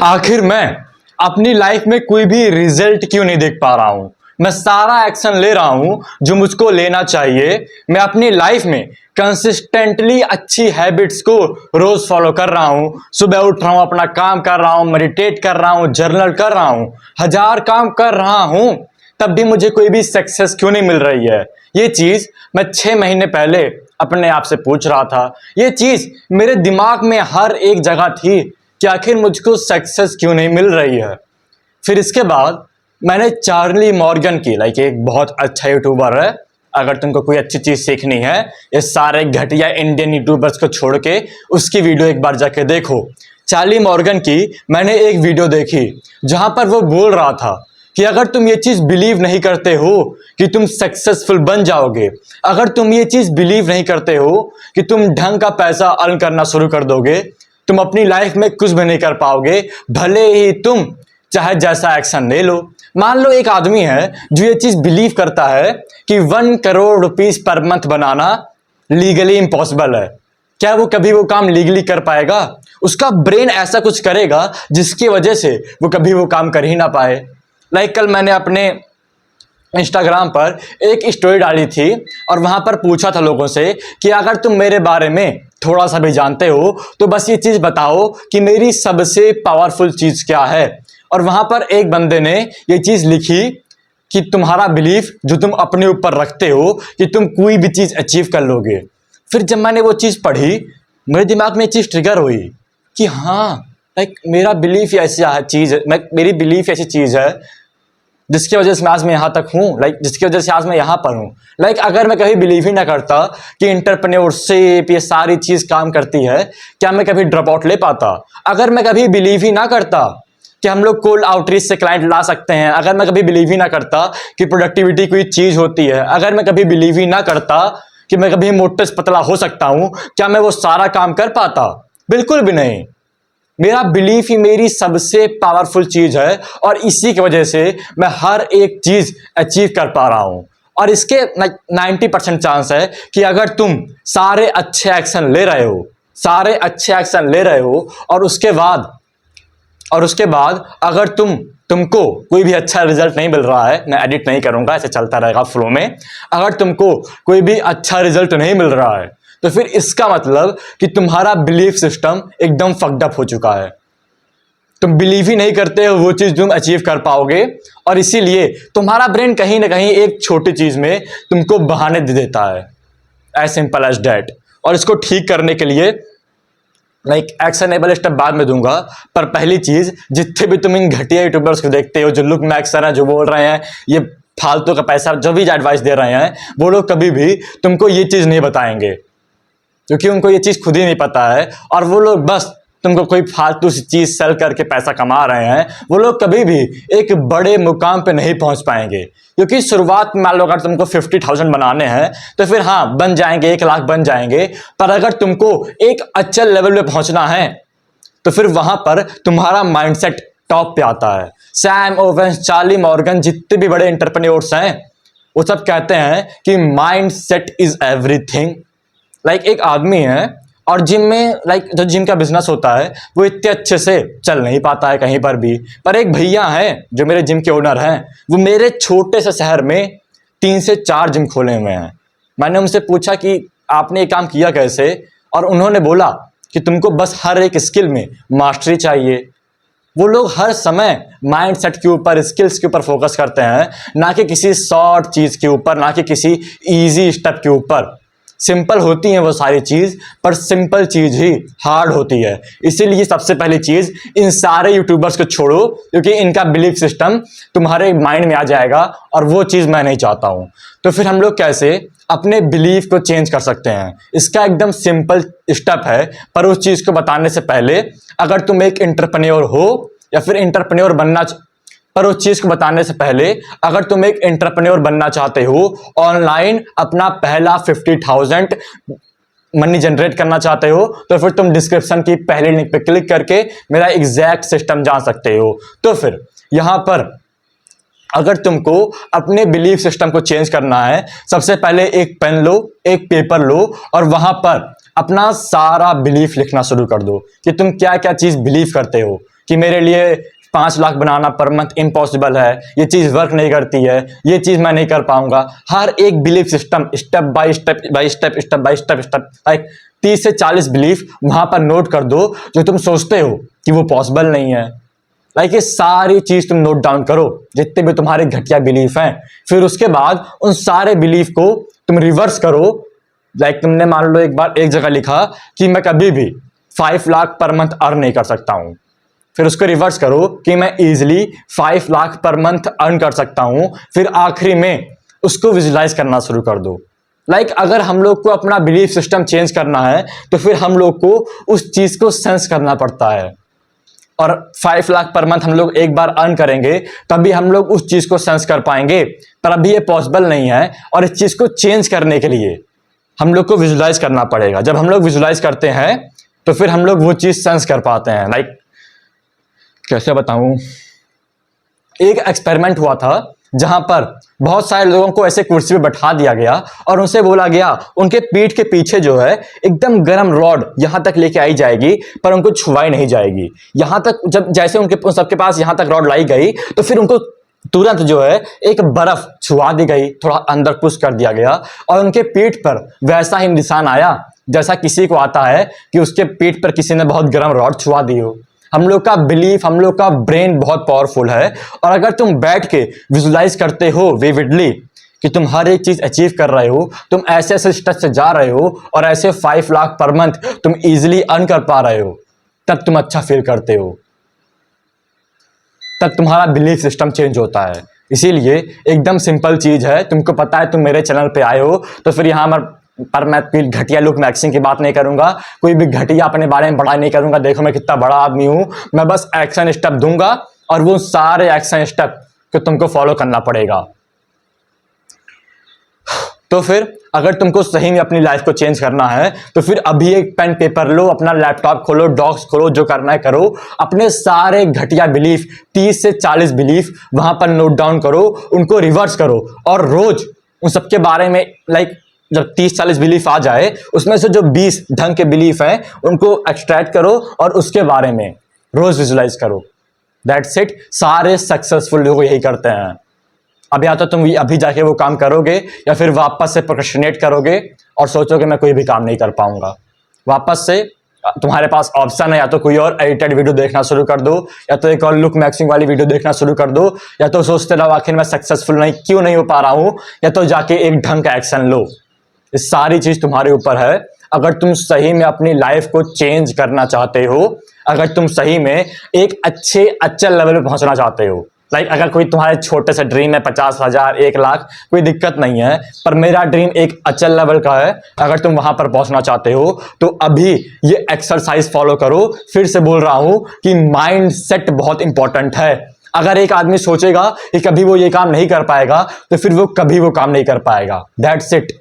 आखिर मैं अपनी लाइफ में कोई भी रिजल्ट क्यों नहीं देख पा रहा हूं। मैं सारा एक्शन ले रहा हूं जो मुझको लेना चाहिए। मैं अपनी लाइफ में कंसिस्टेंटली अच्छी हैबिट्स को रोज फॉलो कर रहा हूं। सुबह उठ रहा हूं, अपना काम कर रहा हूं, मेडिटेट कर रहा हूं, जर्नल कर रहा हूं, हजार काम कर रहा हूं, तब भी मुझे कोई भी सक्सेस क्यों नहीं मिल रही है। ये चीज मैं 6 महीने पहले अपने आप से पूछ रहा था। ये चीज मेरे दिमाग में हर एक जगह थी कि आखिर मुझको सक्सेस क्यों नहीं मिल रही है। फिर इसके बाद मैंने चार्ली मॉर्गन की, एक बहुत अच्छा यूट्यूबर है, अगर तुमको कोई अच्छी चीज सीखनी है ये सारे घटिया इंडियन यूट्यूबर्स को छोड़ के उसकी वीडियो एक बार जाके देखो। चार्ली मॉर्गन की मैंने एक वीडियो देखी जहां पर वो बोल रहा था कि अगर तुम ये चीज बिलीव नहीं करते हो कि तुम सक्सेसफुल बन जाओगे, अगर तुम ये चीज बिलीव नहीं करते हो कि तुम ढंग का पैसा अर्न करना शुरू कर दोगे, तुम अपनी लाइफ में कुछ भी नहीं कर पाओगे, भले ही तुम चाहे जैसा एक्शन ले लो। मान लो एक आदमी है जो ये चीज बिलीव करता है कि 1 करोड़ रुपीस पर मंथ बनाना लीगली इम्पॉसिबल है। क्या वो कभी वो काम लीगली कर पाएगा? उसका ब्रेन ऐसा कुछ करेगा जिसकी वजह से वो कभी वो काम कर ही ना पाए। कल मैंने अपने इंस्टाग्राम पर एक स्टोरी डाली थी और वहां पर पूछा था लोगों से कि अगर तुम मेरे बारे में थोड़ा सा भी जानते हो तो बस ये चीज बताओ कि मेरी सबसे पावरफुल चीज क्या है। और वहां पर एक बंदे ने ये चीज लिखी कि तुम्हारा बिलीफ जो तुम अपने ऊपर रखते हो कि तुम कोई भी चीज अचीव कर लोगे। फिर जब मैंने वो चीज पढ़ी, मेरे दिमाग में ये चीज ट्रिगर हुई कि हाँ, मेरा बिलीफ ऐसी चीज है, मेरी बिलीफ ऐसी चीज है जिसकी वजह से आज मैं यहाँ तक हूँ, जिसकी वजह से आज मैं यहाँ पर हूँ। अगर मैं कभी बिलीव ही ना करता कि एंटरप्रेन्योरशिप ये सारी चीज काम करती है, क्या मैं कभी ड्रॉप आउट ले पाता? अगर मैं कभी बिलीव ही ना करता कि हम लोग कोल्ड आउटरीच से क्लाइंट ला सकते हैं, अगर मैं कभी बिलीव ही ना करता कि प्रोडक्टिविटी कोई चीज होती है, अगर मैं कभी बिलीव ही ना करता कि मैं कभी मोटे से पतला हो सकता हूं, क्या मैं वो सारा काम कर पाता? बिल्कुल भी नहीं। मेरा बिलीफ ही मेरी सबसे पावरफुल चीज है और इसी की वजह से मैं हर एक चीज अचीव कर पा रहा हूं। और इसके 90% चांस है कि अगर तुम सारे अच्छे एक्शन ले रहे हो, सारे अच्छे एक्शन ले रहे हो और उसके बाद अगर तुमको कोई भी अच्छा रिजल्ट नहीं मिल रहा है, मैं एडिट नहीं करूंगा, ऐसे चलता रहेगा फ्लो में, अगर तुमको कोई भी अच्छा रिजल्ट नहीं मिल रहा है तो फिर इसका मतलब कि तुम्हारा बिलीफ सिस्टम एकदम फक्ड अप हो चुका है। तुम बिलीव ही नहीं करते हो वो चीज तुम अचीव कर पाओगे और इसीलिए तुम्हारा ब्रेन कहीं ना कहीं एक छोटी चीज में तुमको बहाने दे देता है। As simple as that. और इसको ठीक करने के लिए एक्शनेबल स्टेप बाद में दूंगा, पर पहली चीज, जितने भी तुम इन घटिया यूट्यूबर्स को देखते हो जो लुक मैक्सर है, जो बोल रहे हैं ये फालतू का पैसा, जो भी एडवाइस दे रहे हैं, वो लोग कभी भी तुमको ये चीज नहीं बताएंगे क्योंकि उनको ये चीज खुद ही नहीं पता है। और वो लोग बस तुमको कोई फालतू सी चीज सेल करके पैसा कमा रहे हैं। वो लोग कभी भी एक बड़े मुकाम पे नहीं पहुंच पाएंगे क्योंकि शुरुआत में मान लो अगर तुमको 50,000 बनाने हैं तो फिर हाँ बन जाएंगे, 1 लाख बन जाएंगे, पर अगर तुमको एक अच्छे लेवल पे पहुंचना है तो फिर वहां पर तुम्हारा माइंडसेट टॉप पे आता है। सैम ओवेंस, चार्ली मॉर्गन, जितने भी बड़े एंटरप्रेन्योर्स हैं वो सब कहते हैं कि माइंडसेट इज एवरीथिंग। एक आदमी है और जिम में जो जिम का बिजनेस होता है वो इतने अच्छे से चल नहीं पाता है कहीं पर भी, पर एक भैया हैं जो मेरे जिम के ओनर हैं, वो मेरे छोटे से शहर में 3 से 4 जिम खोले हुए हैं। मैंने उनसे पूछा कि आपने ये काम किया कैसे, और उन्होंने बोला कि तुमको बस हर एक स्किल में मास्टरी चाहिए। वो लोग हर समय माइंडसेट के ऊपर, स्किल्स के ऊपर फोकस करते हैं, ना कि किसी शॉर्ट चीज के ऊपर, ना कि किसी ईजी स्टेप के ऊपर। सिंपल होती है वो सारी चीज, पर सिंपल चीज ही हार्ड होती है। इसीलिए सबसे पहली चीज, इन सारे यूट्यूबर्स को छोड़ो क्योंकि इनका बिलीफ सिस्टम तुम्हारे माइंड में आ जाएगा और वो चीज मैं नहीं चाहता हूं। तो फिर हम लोग कैसे अपने बिलीफ को चेंज कर सकते हैं? इसका एकदम सिंपल स्टेप है, पर उस चीज को बताने से पहले, अगर तुम एक एंटरप्रेन्योर हो या फिर एंटरप्रेन्योर बनना, पर उस चीज को बताने से पहले, अगर तुम एक एंटरप्रेन्योर बनना चाहते हो, ऑनलाइन अपना पहला 50,000 मनी जनरेट करना चाहते हो, तो फिर तुम डिस्क्रिप्शन की पहले लिंक पे क्लिक करके मेरा एग्जैक्ट सिस्टम जान सकते हो। तो फिर यहां पर अगर तुमको अपने बिलीफ सिस्टम को चेंज करना है, सबसे पहले एक पेन लो, एक पेपर लो और वहां पर अपना सारा बिलीफ लिखना शुरू कर दो कि तुम क्या क्या चीज बिलीव करते हो। कि मेरे लिए 5 लाख बनाना पर मंथ इम्पॉसिबल है, ये चीज़ वर्क नहीं करती है, ये चीज़ मैं नहीं कर पाऊंगा। हर एक belief system step by step by step step by step step like 30 से 40 बिलीफ वहां पर नोट कर दो जो तुम सोचते हो कि वो पॉसिबल नहीं है। लाइक ये सारी चीज तुम नोट डाउन करो, जितने भी तुम्हारे घटिया बिलीफ हैं। फिर उसके बाद उन सारे बिलीफ को तुम रिवर्स करो। लाइक तुमने मान लो एक बार एक जगह लिखा कि मैं कभी भी 5 लाख पर मंथ अर्न नहीं कर सकता हूं, फिर उसको रिवर्स करो कि मैं easily 5 lakh per month earn कर सकता हूं। फिर आखिरी में उसको विजुलाइज करना शुरू कर दो। लाइक अगर हम लोग को अपना बिलीफ सिस्टम चेंज करना है तो फिर हम लोग को उस चीज को सेंस करना पड़ता है। और 5 लाख पर मंथ हम लोग एक बार अर्न करेंगे तभी हम लोग उस चीज को सेंस कर पाएंगे, पर अभी ये पॉसिबल नहीं है। और इस चीज को चेंज करने के लिए हम लोग को विजुलाइज करना पड़ेगा। जब हम लोग विजुलाइज करते हैं तो फिर हम लोग वो चीज सेंस कर पाते हैं। लाइक कैसे बताऊं, एक एक्सपेरिमेंट हुआ था जहां पर बहुत सारे लोगों को ऐसे कुर्सी पे बैठा दिया गया और उनसे बोला गया उनके पीठ के पीछे जो है एकदम गर्म रॉड यहां तक लेके आई जाएगी, पर उनको छुआई नहीं जाएगी। यहां तक जब जैसे उनके सबके पास यहां तक रॉड लाई गई तो फिर उनको तुरंत जो है एक बर्फ छुआ दी गई, थोड़ा अंदर पुश कर दिया गया और उनके पीठ पर वैसा ही निशान आया जैसा किसी को आता है कि उसके पीठ पर किसी ने बहुत गर्म रॉड छुआ दी हो। हम लोग का बिलीफ, हम लोग का ब्रेन बहुत पावरफुल है। और अगर तुम बैठ के विजुलाइज करते हो विविडली कि तुम हर एक चीज अचीव कर रहे हो, तुम ऐसे ऐसे स्टेप से जा रहे हो और ऐसे 5 लाख पर मंथ तुम इजीली अर्न कर पा रहे हो, तब तुम अच्छा फील करते हो, तब तुम्हारा बिलीफ सिस्टम चेंज होता है। इसीलिए एकदम सिंपल चीज है। तुमको पता है तुम मेरे चैनल पे आए हो तो फिर यहाँ पर मैं कोई घटिया लुक मैक्सिंग की बात नहीं करूंगा, कोई भी घटिया अपने बारे में बड़ाई नहीं करूंगा। देखो मैं कितना बड़ा आदमी हूं, मैं बस एक्शन स्टेप दूंगा और वो सारे एक्शन स्टेप को तुमको फॉलो करना पड़ेगा। तो फिर अगर तुमको सही में अपनी लाइफ को चेंज करना है तो फिर अभी एक पेन पेपर लो, अपना लैपटॉप खोलो, डॉक्स खोलो, जो करना है करो, अपने सारे घटिया बिलीफ 30 से 40 बिलीफ वहां पर नोट डाउन करो, उनको रिवर्स करो और रोज उन सबके बारे में लाइक जब 30-40 बिलीफ आ जाए उसमें से जो 20 ढंग के बिलीफ हैं उनको एक्सट्रैक्ट करो और उसके बारे में रोज विजुलाइज करो। That's it. सारे सक्सेसफुल लोग यही करते हैं। अब या तो तुम अभी जाके वो काम करोगे या फिर वापस से प्रोक्रेस्टिनेट करोगे और सोचोगे मैं कोई भी काम नहीं कर पाऊंगा। वापस से तुम्हारे पास ऑप्शन है, या तो कोई और एडिटेड वीडियो देखना शुरू कर दो, या तो एक और लुक मैक्सिंग वाली वीडियो देखना शुरू कर दो, या तो सोचते रहो आखिर मैं सक्सेसफुल क्यों नहीं हो पा रहा हूं, या तो जाके एक ढंग का एक्शन लो। ये सारी चीज तुम्हारे ऊपर है। अगर तुम सही में अपनी लाइफ को चेंज करना चाहते हो, अगर तुम सही में एक अच्छे लेवल पे पहुंचना चाहते हो, लाइक अगर कोई तुम्हारे छोटे से ड्रीम है 50,000 1 लाख, कोई दिक्कत नहीं है, पर मेरा ड्रीम एक अच्छे लेवल का है। अगर तुम वहां पर पहुंचना चाहते हो तो अभी ये एक्सरसाइज फॉलो करो। फिर से बोल रहा हूं कि माइंड सेट बहुत इंपॉर्टेंट है। अगर एक आदमी सोचेगा कि कभी वो ये काम नहीं कर पाएगा तो फिर वो कभी वो काम नहीं कर पाएगा। That's it.